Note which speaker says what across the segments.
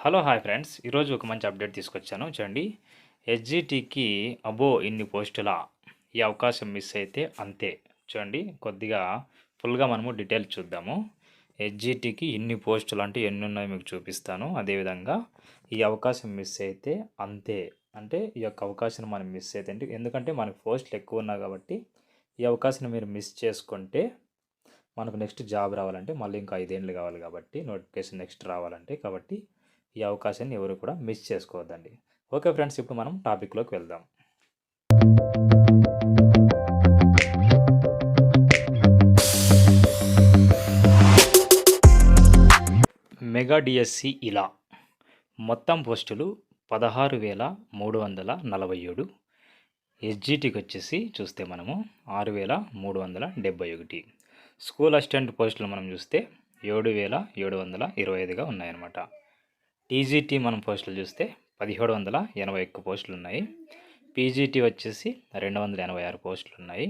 Speaker 1: Hello hi friends, ఈరోజు ఒక మంచి అప్డేట్ తీసుకొచ్చాను. చూడండి, ఎస్జిటికి అబో ఇన్ని పోస్టులా, ఈ అవకాశం మిస్ అయితే అంతే. చూడండి, కొద్దిగా ఫుల్గా మనము డీటెయిల్స్ చూద్దాము. ఎస్జిటికి ఇన్ని పోస్టులు అంటే ఎన్ని ఉన్నాయో మీకు చూపిస్తాను. అదేవిధంగా ఈ అవకాశం మిస్ అయితే అంతే. అంటే ఈ యొక్క అవకాశం మనం మిస్ అయితే ఎందుకంటే మనకు పోస్టులు ఎక్కువ ఉన్నాయి కాబట్టి ఈ అవకాశం మీరు మిస్ చేసుకుంటే మనకు నెక్స్ట్ జాబ్ రావాలంటే మళ్ళీ ఇంకా 5 ఏళ్ళు కావాలి కాబట్టి, నోటిఫికేషన్ నెక్స్ట్ రావాలంటే, కాబట్టి ఈ అవకాశాన్ని ఎవరు కూడా మిస్ చేసుకోవద్దండి. ఓకే ఫ్రెండ్స్, ఇప్పుడు మనం టాపిక్లోకి వెళ్దాం. మెగా డిఎస్సి ఇలా మొత్తం పోస్టులు 16,347. ఎస్జిటికి వచ్చేసి చూస్తే మనము 6,371. స్కూల్ అసిస్టెంట్ పోస్టులు మనం చూస్తే 7,725గా ఉన్నాయన్నమాట. టీజీటీ మనం పోస్టులు చూస్తే 1,781 పోస్టులు ఉన్నాయి. పీజీటీ వచ్చేసి 286 పోస్టులు ఉన్నాయి.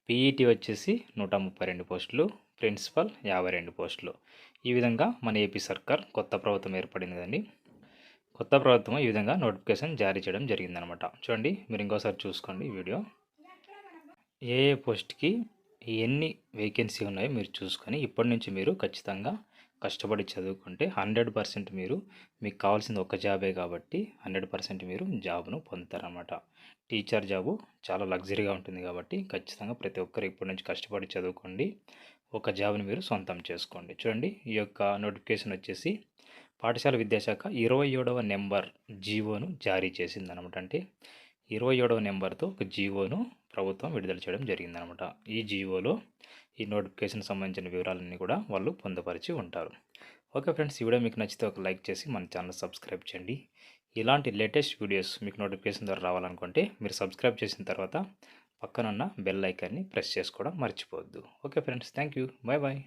Speaker 1: పీఈటీ వచ్చేసి 132 పోస్టులు. ప్రిన్సిపల్ 52 పోస్టులు. ఈ విధంగా మన ఏపీ సర్కార్ కొత్త ప్రభుత్వం ఏర్పడింది కదండి. కొత్త ప్రభుత్వం ఈ విధంగా నోటిఫికేషన్ జారీ చేయడం జరిగిందనమాట. చూడండి, మీరు ఇంకోసారి చూసుకోండి ఈ వీడియో. ఏ ఏ పోస్ట్కి ఎన్ని వేకెన్సీ ఉన్నాయో మీరు చూసుకొని ఇప్పటి నుంచి మీరు ఖచ్చితంగా కష్టపడి చదువుకుంటే 100% మీకు కావాల్సింది ఒక జాబే కాబట్టి 100% మీరు జాబ్ను పొందుతారన్నమాట. టీచర్ జాబు చాలా లగ్జరీగా ఉంటుంది కాబట్టి ఖచ్చితంగా ప్రతి ఒక్కరు ఇప్పటి నుంచి కష్టపడి చదువుకోండి. ఒక జాబ్ని మీరు సొంతం చేసుకోండి. చూడండి, ఈ యొక్క నోటిఫికేషన్ వచ్చేసి పాఠశాల విద్యాశాఖ 27వ నెంబర్ జీవోను జారీ చేసిందనమాట. అంటే 27వ నెంబర్తో ఒక జీవోను ప్రభుత్వం విడుదల చేయడం జరిగిందనమాట. ఈ జీవోలో ఈ నోటిఫికేషన్ సంబంధించిన వివరాలన్నీ కూడా వాళ్ళు పొందుపరిచి ఉంటారు. ఓకే ఫ్రెండ్స్, ఈ వీడియో మీకు నచ్చితే ఒక లైక్ చేసి మన ఛానల్ సబ్స్క్రైబ్ చేయండి. ఇలాంటి లేటెస్ట్ వీడియోస్ మీకు నోటిఫికేషన్ ద్వారా రావాలనుకుంటే మీరు సబ్స్క్రైబ్ చేసిన తర్వాత పక్కనున్న బెల్ ఐకాన్ని ప్రెస్ చేసుకోవడం మర్చిపోవద్దు. Okay friends, thank you, bye bye.